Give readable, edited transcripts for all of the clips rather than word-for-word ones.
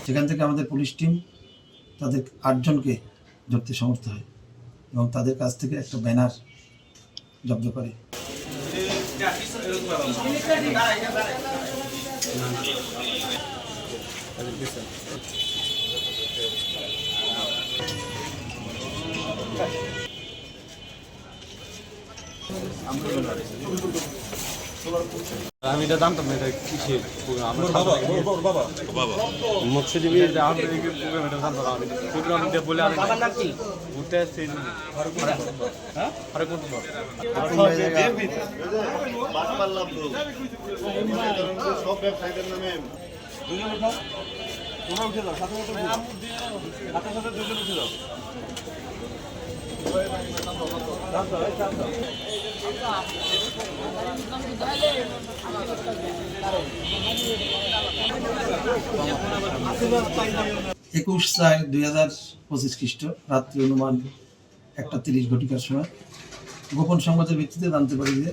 সেখান থেকে আমাদের পুলিশ টিম তাদের 8 জনকে ধরতে সমর্থ হয় এবং তাদের কাছ থেকে একটা ব্যানার জব্দ করে। আমি এটা জানতাম না এটা কিসের প্রোগ্রাম। আমার বাবা মৎস্যজীবী প্রোগ্রাম এটা জানতাম না। আমি প্রোগ্রাম এটা বলে আমি ঘুরতে আসছি। সব ব্যবসায়ীদের নামে একুশ 4/2025 খ্রিস্ট রাত্রি অনুমান 1:30 ঘটিকার সময় গোপন সংবাদের ভিত্তিতে জানতে পারি যে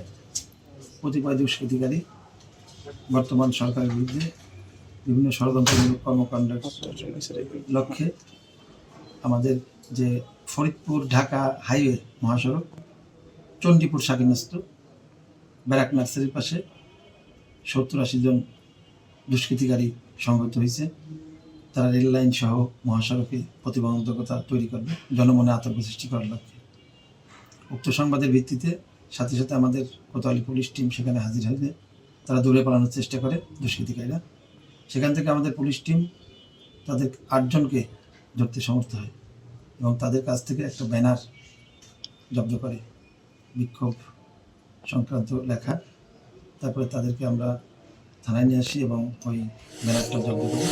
কতিপয় দুষ্কৃতিকারী বর্তমান সরকারের বিরুদ্ধে বিভিন্ন ষড়যন্ত্রমূলক কর্মকাণ্ডের লক্ষ্যে আমাদের যে ফরিদপুর ঢাকা হাইওয়ে মহাসড়ক চণ্ডীপুর শাকিনাস্ত ব্যারাক নার্সারির পাশে 70-80 জন দুষ্কৃতিকারী সংগঠিত হয়েছে। তারা রেল লাইন সহ মহাসড়কে প্রতিবন্ধকতা তৈরি করবে, জনমনে আতঙ্ক সৃষ্টি করার লক্ষ্যে। উক্ত সংবাদের ভিত্তিতে সাথে সাথে আমাদের কোতোয়ালি পুলিশ টিম সেখানে হাজির হয়ে তারা দূরে পালানোর চেষ্টা করে দুষ্কৃতিকারীরা। সেখান থেকে আমাদের পুলিশ টিম তাদের 8 জনকে ধরতে সমর্থ হয় এবং তাদের কাছ থেকে একটা ব্যানার জব্দ করে, বিক্ষোভ সংক্রান্ত লেখা। তারপরে তাদেরকে আমরা থানায় নিয়ে আসি এবং ওই ব্যানারটা জব্দ করি।